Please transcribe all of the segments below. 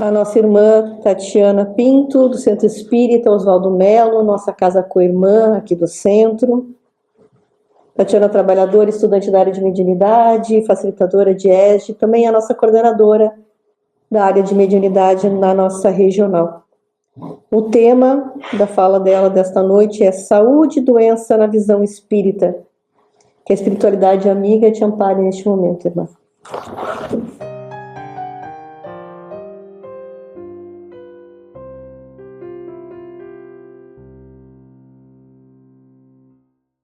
a nossa irmã Tatiana Pinto, do Centro Espírita Oswaldo Melo, nossa casa co-irmã aqui do centro. Tatiana, trabalhadora, estudante da área de mediunidade, facilitadora de ESG, também a nossa coordenadora da área de mediunidade na nossa regional. O tema da fala dela desta noite é saúde e doença na visão espírita. Que a espiritualidade amiga te ampare neste momento, irmã.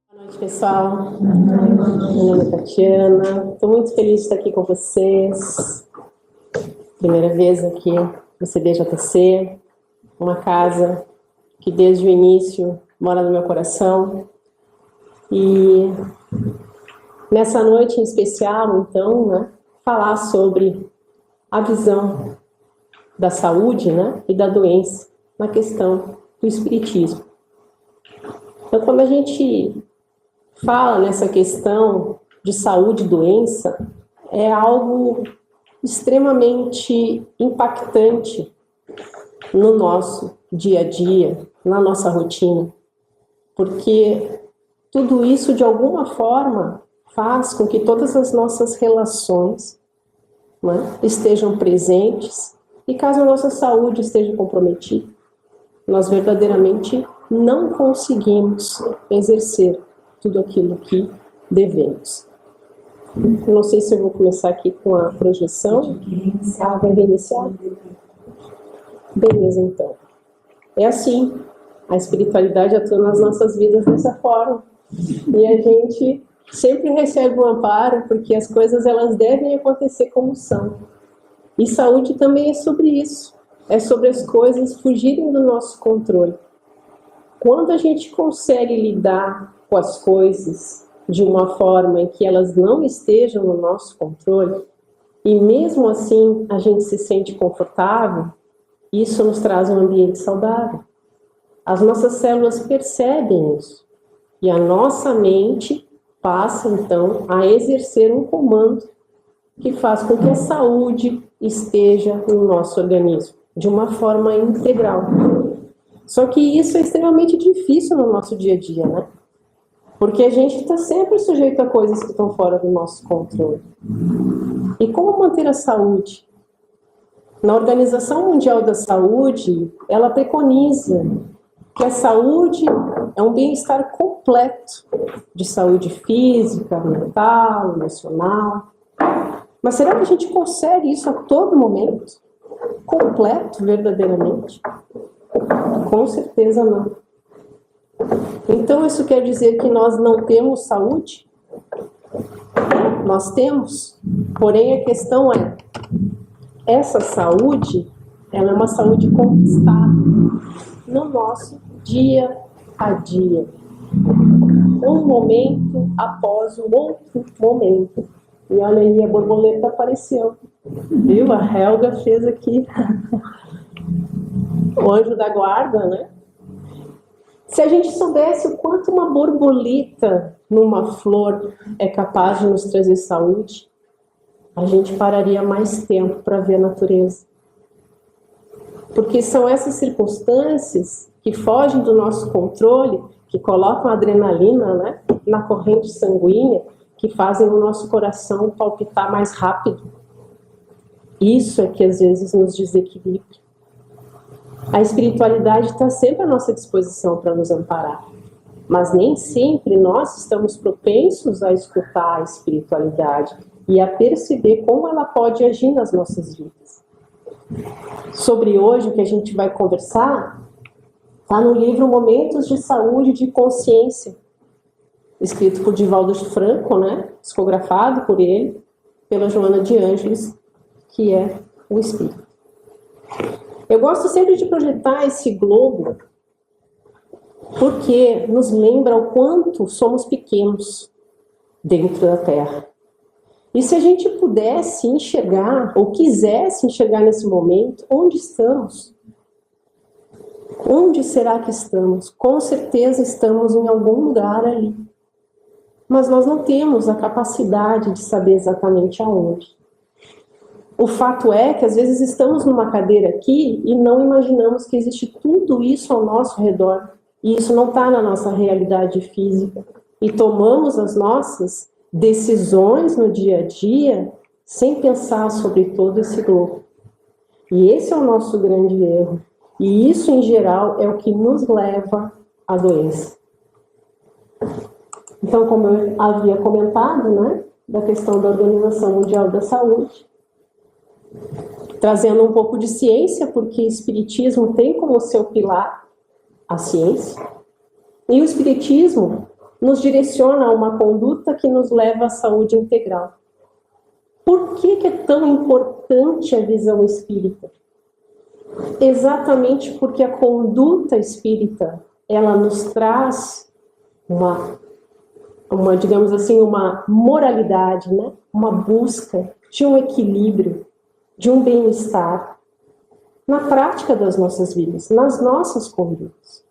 Boa noite, pessoal. Meu nome é Tatiana. Estou muito feliz de estar aqui com vocês. Primeira vez aqui no CBJC, uma casa que desde o início mora no meu coração. E nessa noite em especial, então, né, falar sobre a visão da saúde, né, e da doença na questão do espiritismo. Então, quando a gente fala nessa questão de saúde e doença, é algo extremamente impactante no nosso dia a dia, na nossa rotina, porque tudo isso, de alguma forma, faz com que todas as nossas relações, né, estejam presentes, e caso a nossa saúde esteja comprometida, nós verdadeiramente não conseguimos exercer tudo aquilo que devemos. Não sei se eu vou começar aqui com a projeção. Vai reiniciar? Beleza, então. É assim, a espiritualidade atua nas nossas vidas dessa forma. E a gente sempre recebe um amparo, porque as coisas elas devem acontecer como são. E saúde também é sobre isso. É sobre as coisas fugirem do nosso controle. Quando a gente consegue lidar com as coisas de uma forma em que elas não estejam no nosso controle, e mesmo assim a gente se sente confortável, isso nos traz um ambiente saudável. As nossas células percebem isso, e a nossa mente passa então a exercer um comando que faz com que a saúde esteja no nosso organismo, de uma forma integral. Só que isso é extremamente difícil no nosso dia a dia, né? Porque a gente está sempre sujeito a coisas que estão fora do nosso controle. E como manter a saúde? Na Organização Mundial da Saúde, ela preconiza que a saúde é um bem-estar completo de saúde física, mental, emocional. Mas será que a gente consegue isso a todo momento? Completo, verdadeiramente? Com certeza não. Então, isso quer dizer que nós não temos saúde? Nós temos. Porém, a questão é, essa saúde, ela é uma saúde conquistada no nosso dia a dia. Um momento após o outro momento. E olha aí, a borboleta apareceu. Viu? A Helga fez aqui o anjo da guarda, né? Se a gente soubesse o quanto uma borboleta numa flor é capaz de nos trazer saúde, a gente pararia mais tempo para ver a natureza. Porque são essas circunstâncias que fogem do nosso controle, que colocam a adrenalina, né, na corrente sanguínea, que fazem o nosso coração palpitar mais rápido. Isso é que às vezes nos desequilibra. A espiritualidade está sempre à nossa disposição para nos amparar, mas nem sempre nós estamos propensos a escutar a espiritualidade e a perceber como ela pode agir nas nossas vidas. Sobre hoje, o que a gente vai conversar está no livro Momentos de Saúde e de Consciência, escrito por Divaldo Franco, né? Psicografado por ele, pela Joana de Ângeles, que é o espírito. Eu gosto sempre de projetar esse globo porque nos lembra o quanto somos pequenos dentro da Terra. E se a gente pudesse enxergar, ou quisesse enxergar nesse momento, onde estamos? Onde será que estamos? Com certeza estamos em algum lugar ali. Mas nós não temos a capacidade de saber exatamente aonde. O fato é que às vezes estamos numa cadeira aqui e não imaginamos que existe tudo isso ao nosso redor. E isso não está na nossa realidade física. E tomamos as nossas decisões no dia a dia sem pensar sobre todo esse globo. E esse é o nosso grande erro. E isso, em geral, é o que nos leva à doença. Então, como eu havia comentado, né, da questão da Organização Mundial da Saúde, trazendo um pouco de ciência, porque o Espiritismo tem como seu pilar a ciência, e o Espiritismo nos direciona a uma conduta que nos leva à saúde integral. Por que é tão importante a visão espírita? Exatamente porque a conduta espírita, ela nos traz digamos assim, uma moralidade, né? Uma busca de um equilíbrio, de um bem-estar na prática das nossas vidas, nas nossas condutas.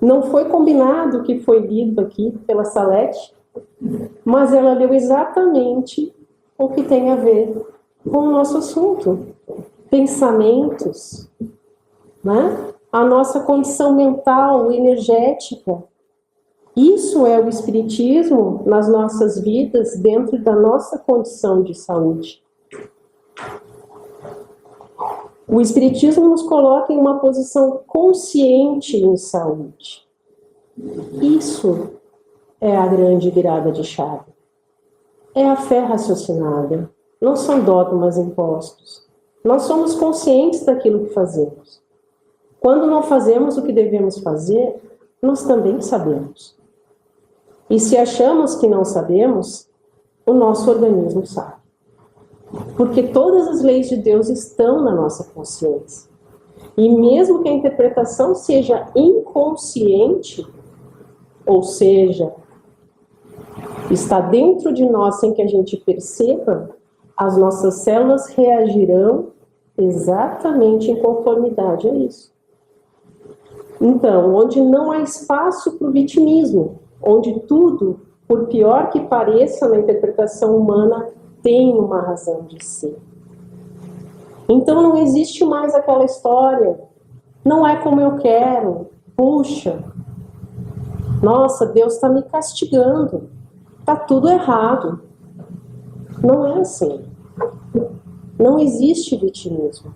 Não foi combinado o que foi lido aqui pela Salete, mas ela leu exatamente o que tem a ver com o nosso assunto. Pensamentos, né? A nossa condição mental, energética. Isso é o Espiritismo nas nossas vidas, dentro da nossa condição de saúde. O Espiritismo nos coloca em uma posição consciente em saúde. Isso é a grande virada de chave. É a fé raciocinada. Não são dogmas impostos. Nós somos conscientes daquilo que fazemos. Quando não fazemos o que devemos fazer, nós também sabemos. E se achamos que não sabemos, o nosso organismo sabe. Porque todas as leis de Deus estão na nossa consciência. E mesmo que a interpretação seja inconsciente, ou seja, está dentro de nós sem que a gente perceba, as nossas células reagirão exatamente em conformidade a isso. Então, onde não há espaço para o vitimismo, onde tudo, por pior que pareça na interpretação humana, tem uma razão de ser. Então não existe mais aquela história, não é como eu quero, puxa, nossa, Deus está me castigando, está tudo errado. Não é assim. Não existe vitimismo.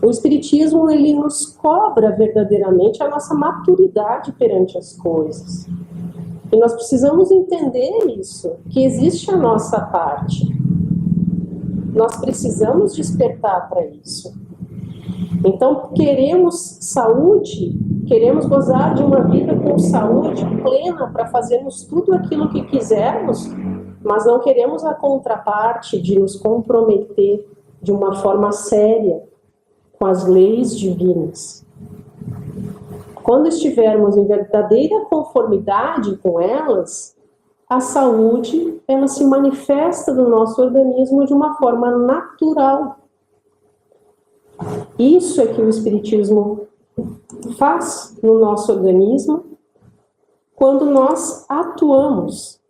O Espiritismo, ele nos cobra verdadeiramente a nossa maturidade perante as coisas. E nós precisamos entender isso, que existe a nossa parte. Nós precisamos despertar para isso. Então, queremos saúde, queremos gozar de uma vida com saúde plena para fazermos tudo aquilo que quisermos, mas não queremos a contraparte de nos comprometer de uma forma séria com as leis divinas. Quando estivermos em verdadeira conformidade com elas, a saúde, ela se manifesta no nosso organismo de uma forma natural. Isso é que o Espiritismo faz no nosso organismo quando nós atuamos.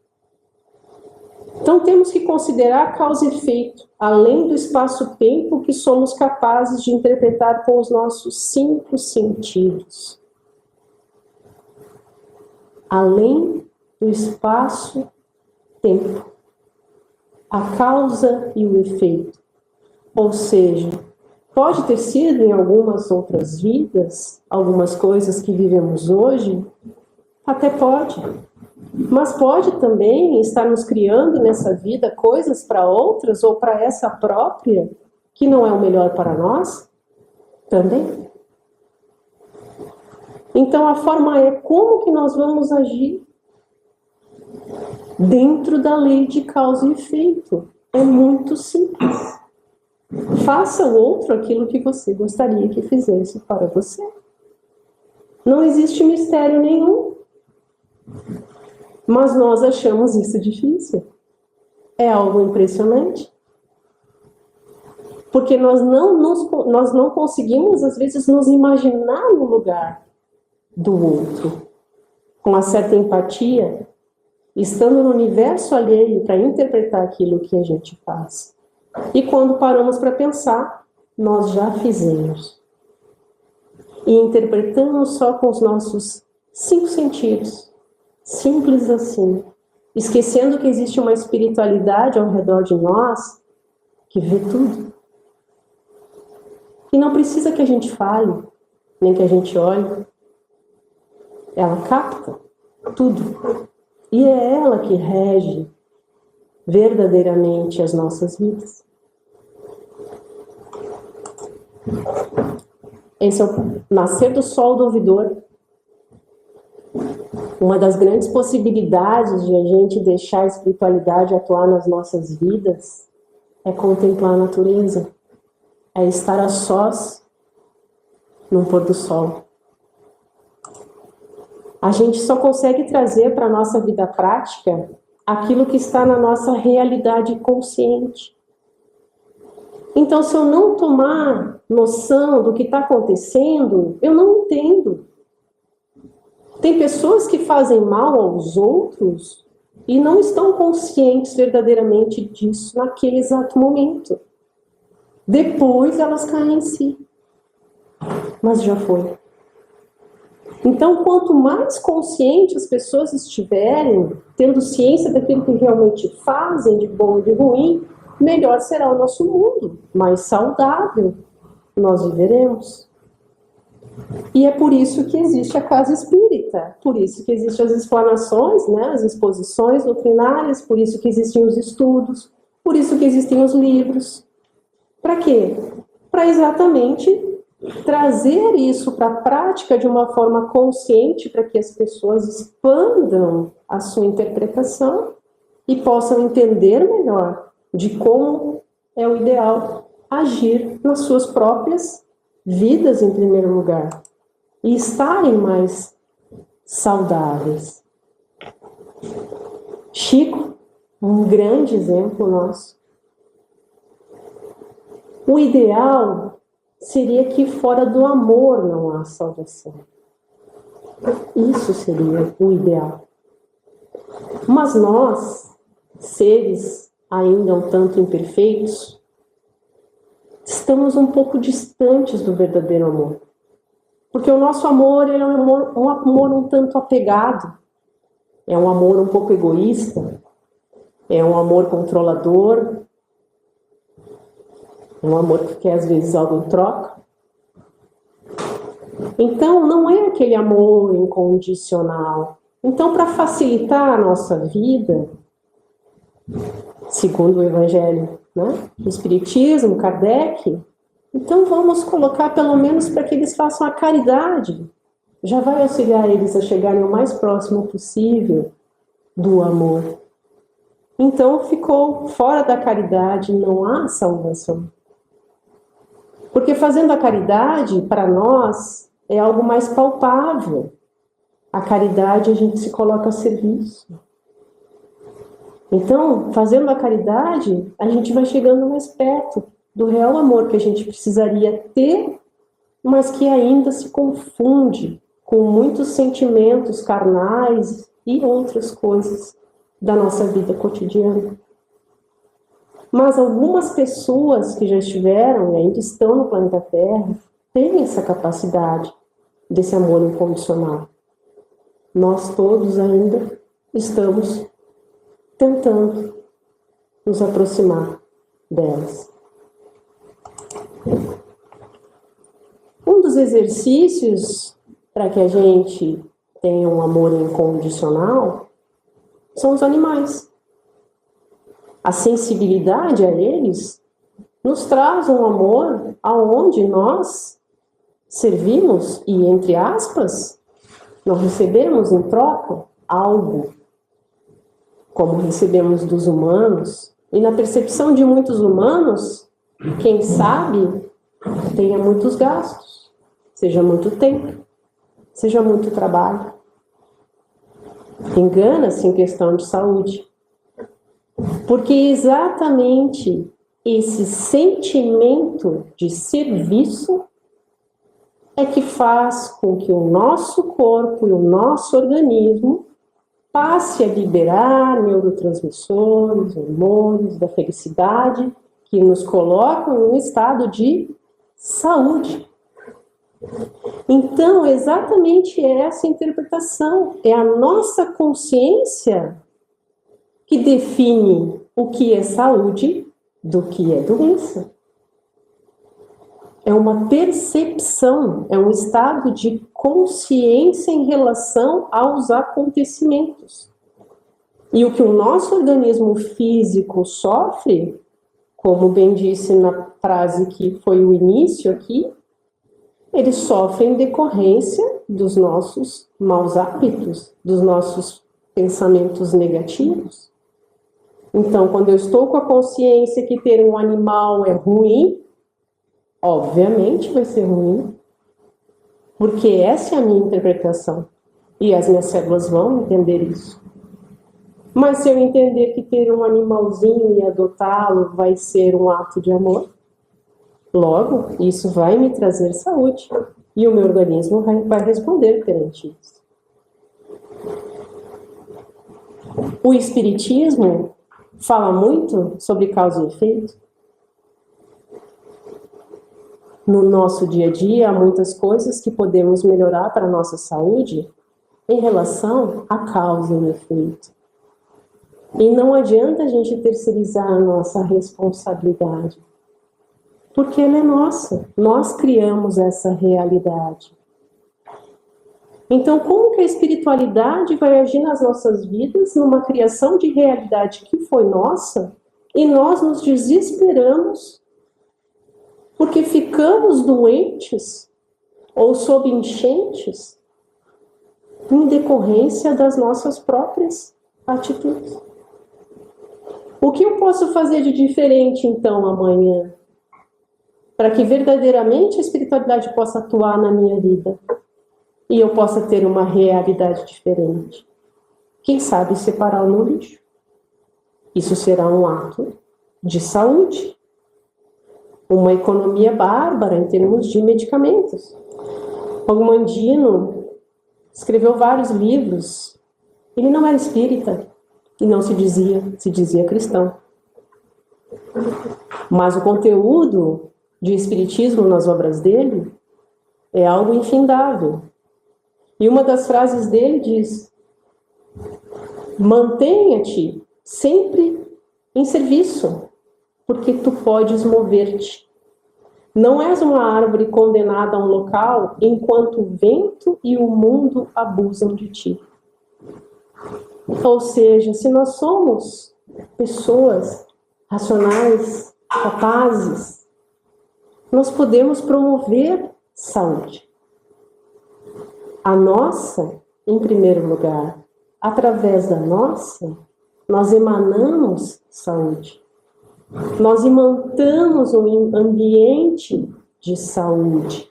Então temos que considerar causa e efeito, além do espaço-tempo que somos capazes de interpretar com os nossos 5 sentidos. Além do espaço-tempo, a causa e o efeito. Ou seja, pode ter sido em algumas outras vidas, algumas coisas que vivemos hoje, até pode. Mas pode também estar nos criando nessa vida coisas para outras ou para essa própria, que não é o melhor para nós, também. Então a forma é como que nós vamos agir dentro da lei de causa e efeito. É muito simples. Faça o outro aquilo que você gostaria que fizesse para você. Não existe mistério nenhum. Mas nós achamos isso difícil. É algo impressionante. Porque nós não conseguimos, às vezes, nos imaginar no lugar do outro. Com uma certa empatia, estando no universo alheio para interpretar aquilo que a gente faz. E quando paramos para pensar, nós já fizemos. E interpretamos só com os nossos 5 sentidos. Simples assim. Esquecendo que existe uma espiritualidade ao redor de nós que vê tudo. E não precisa que a gente fale, nem que a gente olhe. Ela capta tudo. E é ela que rege verdadeiramente as nossas vidas. Esse é o nascer do sol do ouvidor. Uma das grandes possibilidades de a gente deixar a espiritualidade atuar nas nossas vidas é contemplar a natureza, é estar a sós no pôr do sol. A gente só consegue trazer para a nossa vida prática aquilo que está na nossa realidade consciente. Então, se eu não tomar noção do que está acontecendo, eu não entendo. Tem pessoas que fazem mal aos outros e não estão conscientes verdadeiramente disso naquele exato momento. Depois elas caem em si. Mas já foi. Então, quanto mais consciente as pessoas estiverem, tendo ciência daquilo que realmente fazem de bom e de ruim, melhor será o nosso mundo, mais saudável nós viveremos. E é por isso que existe a casa espírita, por isso que existem as explanações, né, as exposições doutrinárias, por isso que existem os estudos, por isso que existem os livros. Para quê? Para exatamente trazer isso para a prática de uma forma consciente, para que as pessoas expandam a sua interpretação e possam entender melhor de como é o ideal agir nas suas próprias vidas em primeiro lugar e estarem mais saudáveis. Chico, um grande exemplo nosso. O ideal seria que fora do amor não há salvação. Isso seria o ideal. Mas nós, seres ainda um tanto imperfeitos, estamos um pouco distantes do verdadeiro amor. Porque o nosso amor, ele é um amor um tanto apegado, é um amor um pouco egoísta, é um amor controlador, é um amor que quer às vezes algo em troca. Então, não é aquele amor incondicional. Então, para facilitar a nossa vida, segundo o Evangelho, né? O Espiritismo, Kardec, então vamos colocar pelo menos para que eles façam a caridade. Já vai auxiliar eles a chegarem o mais próximo possível do amor. Então ficou fora da caridade, não há salvação. Porque fazendo a caridade, para nós, é algo mais palpável. A caridade a gente se coloca a serviço. Então, fazendo a caridade, a gente vai chegando mais perto do real amor que a gente precisaria ter, mas que ainda se confunde com muitos sentimentos carnais e outras coisas da nossa vida cotidiana. Mas algumas pessoas que já estiveram e ainda estão no planeta Terra têm essa capacidade desse amor incondicional. Nós todos ainda estamos tentando nos aproximar delas. Um dos exercícios para que a gente tenha um amor incondicional são os animais. A sensibilidade a eles nos traz um amor aonde nós servimos e, entre aspas, nós recebemos em troca algo, como recebemos dos humanos. E na percepção de muitos humanos, quem sabe tenha muitos gastos, seja muito tempo, seja muito trabalho. Engana-se em questão de saúde. Porque exatamente esse sentimento de serviço é que faz com que o nosso corpo e o nosso organismo passe a liberar neurotransmissores, hormônios da felicidade, que nos colocam em um estado de saúde. Então, exatamente essa interpretação. É a nossa consciência que define o que é saúde do que é doença. É uma percepção, é um estado de consciência em relação aos acontecimentos. E o que o nosso organismo físico sofre, como bem disse na frase que foi o início aqui, ele sofre em decorrência dos nossos maus hábitos, dos nossos pensamentos negativos. Então, quando eu estou com a consciência que ter um animal é ruim, obviamente vai ser ruim, porque essa é a minha interpretação. E as minhas células vão entender isso. Mas se eu entender que ter um animalzinho e adotá-lo vai ser um ato de amor, logo, isso vai me trazer saúde. E o meu organismo vai responder perante isso. O Espiritismo fala muito sobre causa e efeito. No nosso dia a dia, há muitas coisas que podemos melhorar para a nossa saúde em relação à causa e ao efeito. E não adianta a gente terceirizar a nossa responsabilidade, porque ela é nossa. Nós criamos essa realidade. Então, como que a espiritualidade vai agir nas nossas vidas numa criação de realidade que foi nossa e nós nos desesperamos porque ficamos doentes ou sob enchentes em decorrência das nossas próprias atitudes? O que eu posso fazer de diferente, então, amanhã, para que verdadeiramente a espiritualidade possa atuar na minha vida e eu possa ter uma realidade diferente? Quem sabe separar o meu lixo? Isso será um ato de saúde. Uma economia bárbara em termos de medicamentos. O Mandino escreveu vários livros. Ele não era espírita e não se dizia cristão. Mas o conteúdo de espiritismo nas obras dele é algo infindável. E uma das frases dele diz: mantenha-te sempre em serviço, porque tu podes mover-te. Não és uma árvore condenada a um local enquanto o vento e o mundo abusam de ti. Ou seja, se nós somos pessoas racionais, capazes, nós podemos promover saúde. A nossa, em primeiro lugar, através da nossa, nós emanamos saúde. Nós imantamos um ambiente de saúde.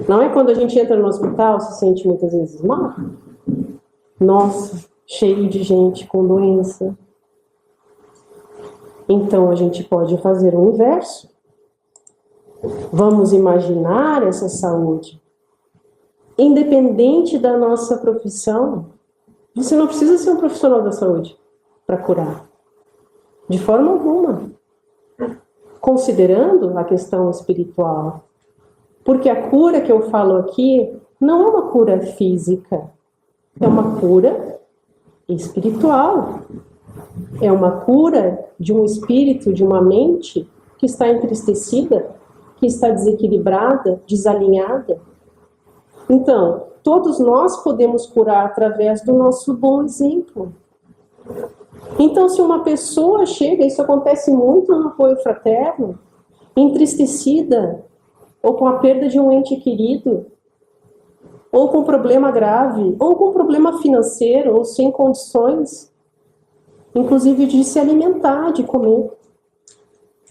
Não é quando a gente entra no hospital, se sente muitas vezes mal? Nossa, cheio de gente com doença. Então a gente pode fazer o inverso. Vamos imaginar essa saúde. Independente da nossa profissão, você não precisa ser um profissional da saúde para curar. De forma alguma. Considerando a questão espiritual. Porque a cura que eu falo aqui não é uma cura física. É uma cura espiritual. É uma cura de um espírito, de uma mente que está entristecida, que está desequilibrada, desalinhada. Então, todos nós podemos curar através do nosso bom exemplo. Então, se uma pessoa chega, isso acontece muito no apoio fraterno, entristecida, ou com a perda de um ente querido, ou com problema grave, ou com problema financeiro, ou sem condições, inclusive de se alimentar, de comer,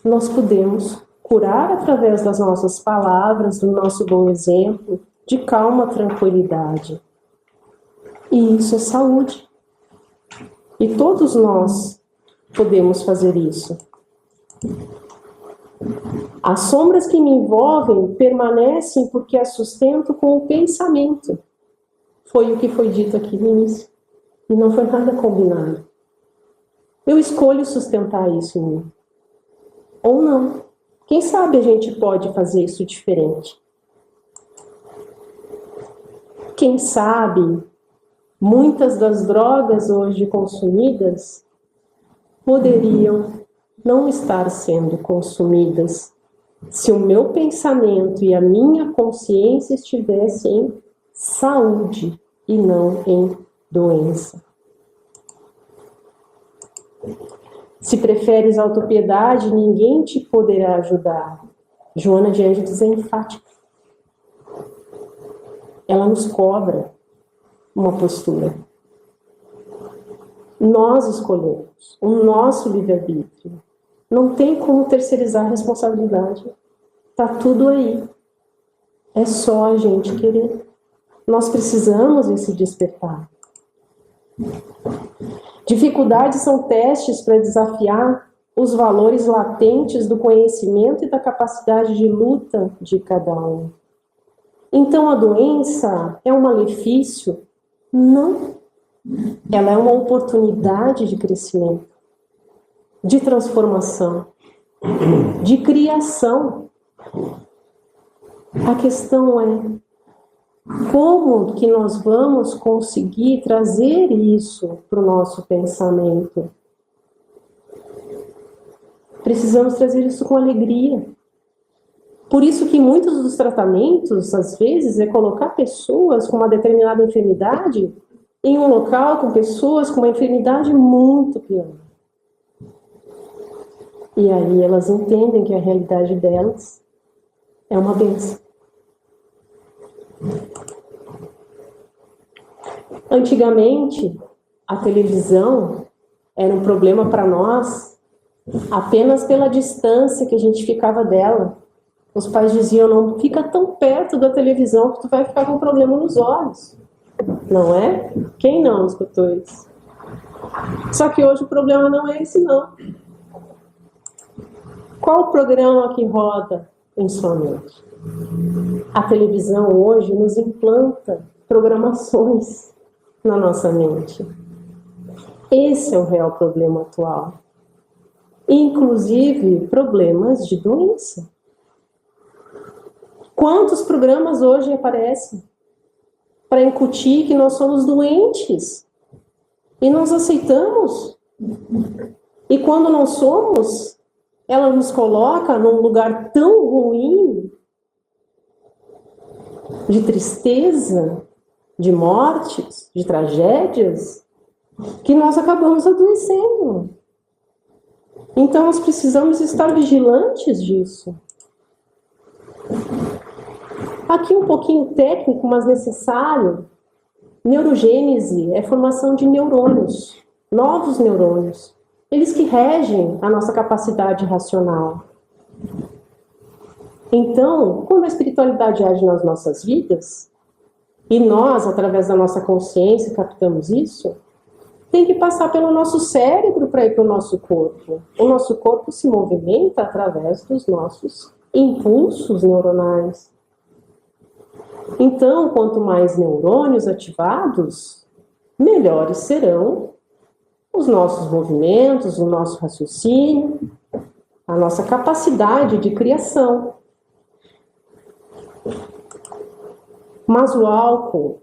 nós podemos curar através das nossas palavras, do nosso bom exemplo, de calma, tranquilidade. E isso é saúde. E todos nós podemos fazer isso. As sombras que me envolvem permanecem porque as sustento com o pensamento. Foi o que foi dito aqui no início. E não foi nada combinado. Eu escolho sustentar isso em mim. Ou não. Quem sabe a gente pode fazer isso diferente? Quem sabe muitas das drogas hoje consumidas poderiam não estar sendo consumidas se o meu pensamento e a minha consciência estivessem em saúde e não em doença. Se preferes autopiedade, ninguém te poderá ajudar. Joana de Ângeles é enfática. Ela nos cobra uma postura. Nós escolhemos o nosso livre-arbítrio. Não tem como terceirizar a responsabilidade. Tá tudo aí. É só a gente querer. Nós precisamos desse despertar. Dificuldades são testes para desafiar os valores latentes do conhecimento e da capacidade de luta de cada um. Então a doença é um malefício? Não. Ela é uma oportunidade de crescimento, de transformação, de criação. A questão é como que nós vamos conseguir trazer isso para o nosso pensamento? Precisamos trazer isso com alegria. Por isso que muitos dos tratamentos, às vezes, é colocar pessoas com uma determinada enfermidade em um local com pessoas com uma enfermidade muito pior. E aí elas entendem que a realidade delas é uma bênção. Antigamente, a televisão era um problema para nós apenas pela distância que a gente ficava dela. Os pais diziam, não fica tão perto da televisão que tu vai ficar com problema nos olhos. Não é? Quem não escutou isso? Só que hoje o problema não é esse, não. Qual o programa que roda em sua mente? A televisão hoje nos implanta programações na nossa mente. Esse é o real problema atual. Inclusive, problemas de doença. Quantos programas hoje aparecem para incutir que nós somos doentes? E nós aceitamos. E quando não somos, ela nos coloca num lugar tão ruim, de tristeza, de mortes, de tragédias, que nós acabamos adoecendo. Então nós precisamos estar vigilantes disso. Aqui um pouquinho técnico, mas necessário. Neurogênese é formação de neurônios, novos neurônios. Eles que regem a nossa capacidade racional. Então, quando a espiritualidade age nas nossas vidas, e nós, através da nossa consciência, captamos isso, tem que passar pelo nosso cérebro para ir para o nosso corpo. O nosso corpo se movimenta através dos nossos impulsos neuronais. Então, quanto mais neurônios ativados, melhores serão os nossos movimentos, o nosso raciocínio, a nossa capacidade de criação. Mas o álcool,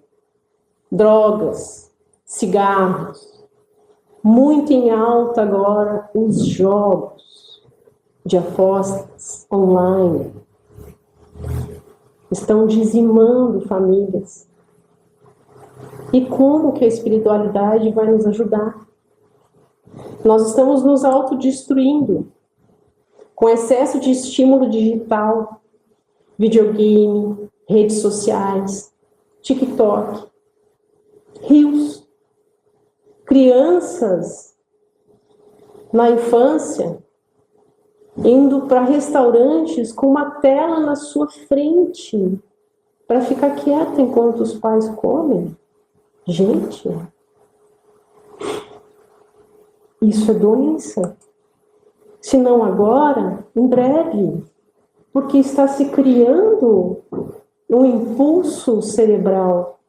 drogas, cigarros, muito em alta agora os jogos de apostas online, estão dizimando famílias. E como que a espiritualidade vai nos ajudar? Nós estamos nos autodestruindo com excesso de estímulo digital, videogame, redes sociais, TikTok, rios, crianças na infância indo para restaurantes com uma tela na sua frente para ficar quieta enquanto os pais comem. Gente, isso é doença. Se não agora, em breve, porque está se criando um impulso cerebral.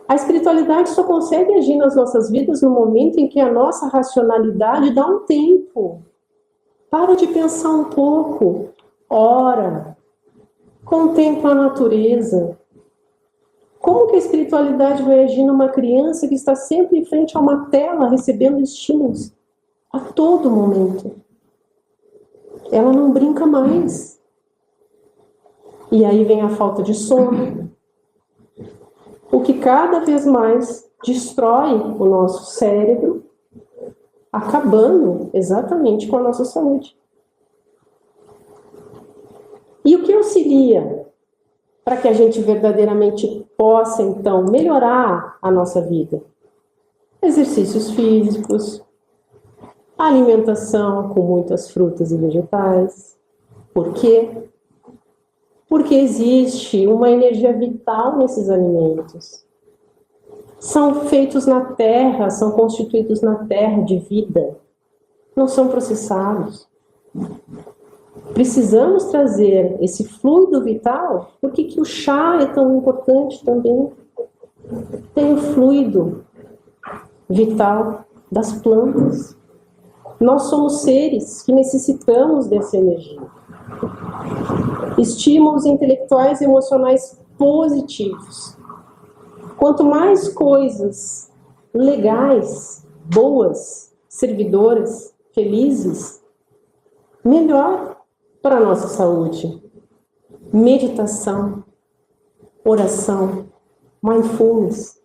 A espiritualidade só consegue agir nas nossas vidas no momento em que a nossa racionalidade dá um tempo. Para de pensar um pouco, ora, contempla a natureza. Como que a espiritualidade vai agir numa criança que está sempre em frente a uma tela, recebendo estímulos a todo momento? Ela não brinca mais. E aí vem a falta de sono, o que cada vez mais destrói o nosso cérebro, acabando exatamente com a nossa saúde. E o que auxilia para que a gente verdadeiramente possa, então, melhorar a nossa vida? Exercícios físicos, alimentação com muitas frutas e vegetais. Por quê? Porque existe uma energia vital nesses alimentos. São feitos na terra, são constituídos na terra de vida. Não são processados. Precisamos trazer esse fluido vital. Por que o chá é tão importante também? Tem o fluido vital das plantas. Nós somos seres que necessitamos dessa energia. Estímulos intelectuais e emocionais positivos. Quanto mais coisas legais, boas, servidoras, felizes, melhor para a nossa saúde. Meditação, oração, mindfulness,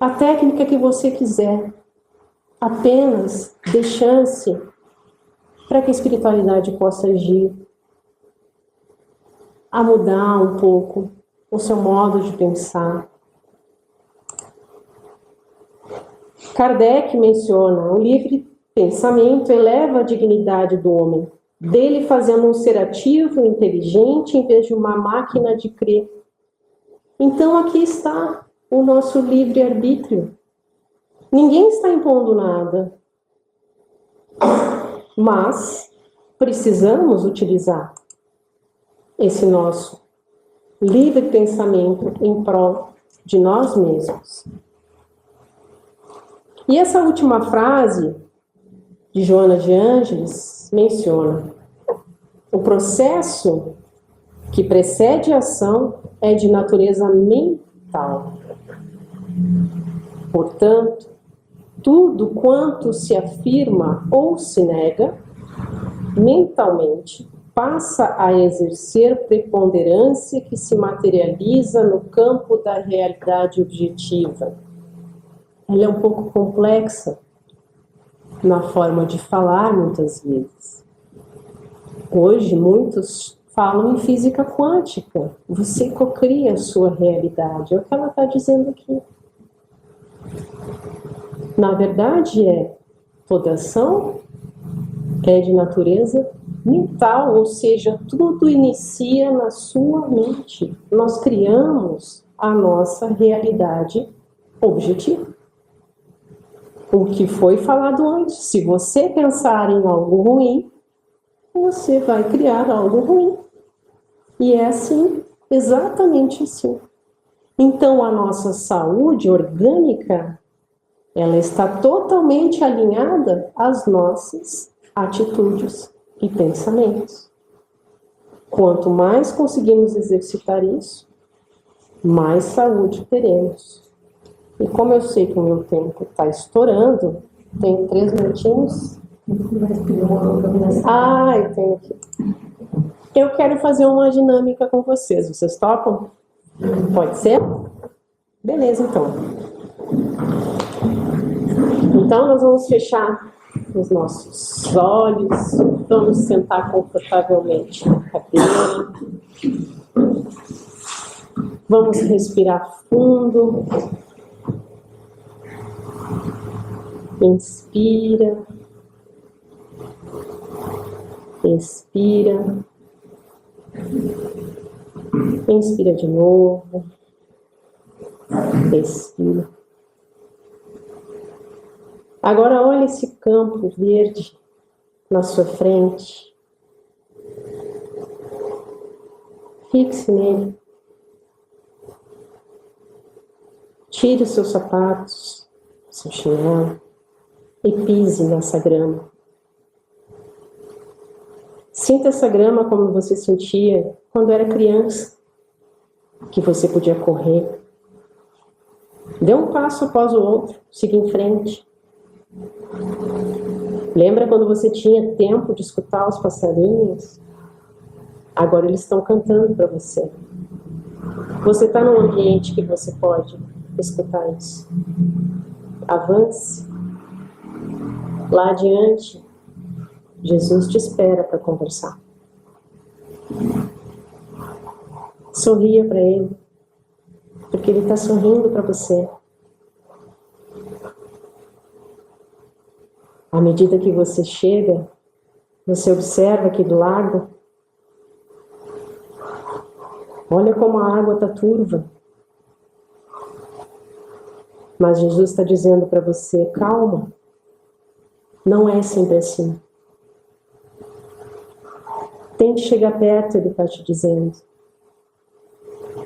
a técnica que você quiser. Apenas dê chance para que a espiritualidade possa agir, a mudar um pouco o seu modo de pensar. Kardec menciona: o livre pensamento eleva a dignidade do homem, dele fazendo um ser ativo e inteligente em vez de uma máquina de crer. Então aqui está o nosso livre-arbítrio. Ninguém está impondo nada, mas precisamos utilizar esse nosso livre pensamento em prol de nós mesmos. E essa última frase de Joana de Ângeles menciona: o processo que precede a ação é de natureza mental. Portanto, tudo quanto se afirma ou se nega, mentalmente, passa a exercer preponderância que se materializa no campo da realidade objetiva. Ela é um pouco complexa na forma de falar, muitas vezes. Hoje, muitos falam em física quântica. Você cocria a sua realidade. É o que ela está dizendo aqui. Na verdade, toda ação é de natureza mental, ou seja, tudo inicia na sua mente. Nós criamos a nossa realidade objetiva. O que foi falado antes: se você pensar em algo ruim, você vai criar algo ruim. E é assim, exatamente assim. Então, a nossa saúde orgânica, ela está totalmente alinhada às nossas atitudes e pensamentos. Quanto mais conseguimos exercitar isso, mais saúde teremos. E como eu sei que o meu tempo está estourando, tenho 3 minutinhos. Eu tenho aqui. Eu quero fazer uma dinâmica com vocês. Vocês topam? Pode ser? Beleza, então. Então, nós vamos fechar os nossos olhos, vamos sentar confortavelmente na cadeira, vamos respirar fundo, inspira, expira, inspira de novo, expira. Agora olhe esse campo verde na sua frente. Fixe nele. Tire os seus sapatos, seu chinelo e pise nessa grama. Sinta essa grama como você sentia quando era criança, que você podia correr. Dê um passo após o outro, siga em frente. Lembra quando você tinha tempo de escutar os passarinhos? Agora eles estão cantando para você. Você está num ambiente que você pode escutar isso. Avance. Lá adiante, Jesus te espera para conversar. Sorria para Ele, porque Ele está sorrindo para você. À medida que você chega, você observa aqui do lago. Olha como a água está turva. Mas Jesus está dizendo para você, calma. Não é sempre assim. Tente chegar perto, Ele está te dizendo.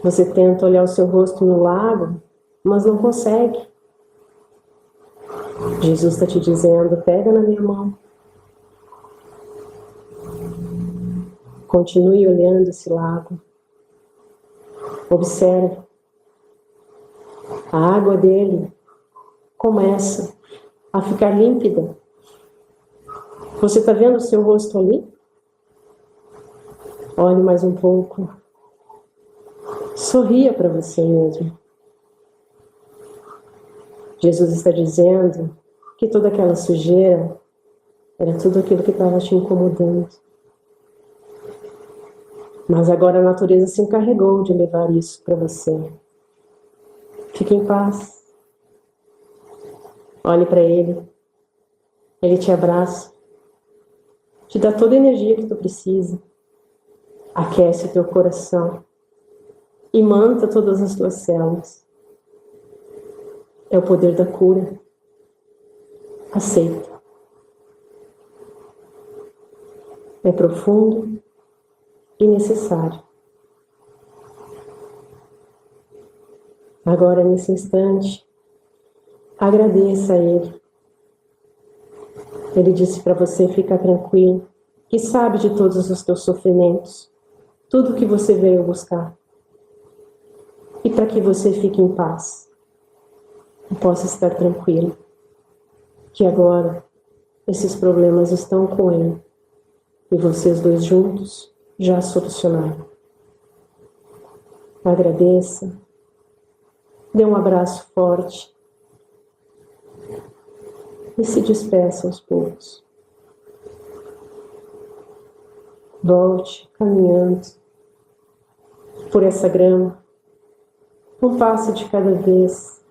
Você tenta olhar o seu rosto no lago, mas não consegue. Jesus está te dizendo, pega na minha mão. Continue olhando esse lago. Observe. A água dele começa a ficar límpida. Você está vendo o seu rosto ali? Olhe mais um pouco. Sorria para você mesmo. Jesus está dizendo que toda aquela sujeira era tudo aquilo que estava te incomodando. Mas agora a natureza se encarregou de levar isso para você. Fique em paz. Olhe para Ele. Ele te abraça. Te dá toda a energia que tu precisa. Aquece o teu coração. Imanta todas as tuas células. É o poder da cura. Aceita. É profundo e necessário. Agora, nesse instante, agradeça a Ele. Ele disse para você ficar tranquilo, que sabe de todos os teus sofrimentos, tudo que você veio buscar. E para que você fique em paz e possa estar tranquilo, que agora esses problemas estão com Ele e vocês dois juntos já solucionaram. Agradeça, dê um abraço forte e se despeça aos poucos. Volte caminhando por essa grama, um passo de cada vez,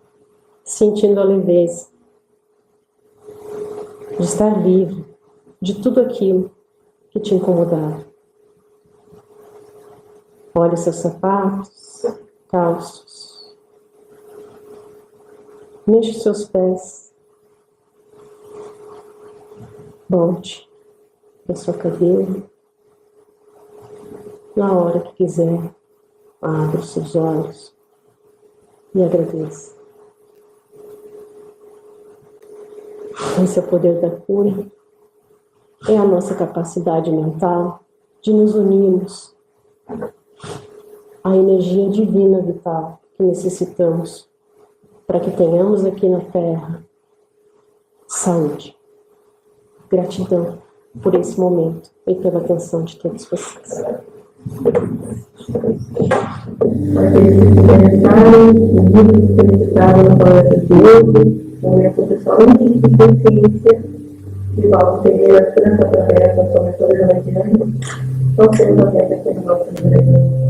sentindo a leveza de estar livre de tudo aquilo que te incomodava. Olhe seus sapatos, calços. Mexa os seus pés. Volte para sua cadeira. Na hora que quiser, abra os seus olhos e agradeça. Esse é o poder da cura. É a nossa capacidade mental de nos unirmos à energia divina vital que necessitamos para que tenhamos aqui na Terra saúde. Gratidão por esse momento e pela atenção de todos vocês. Para aqueles que interessaram, os livros que solicitaram na palestra de hoje, o meu professor de consciência, de Paulo Pereira, França Através, da sua mentora Jana Diane, estão sendo abertos aqui no nosso livro.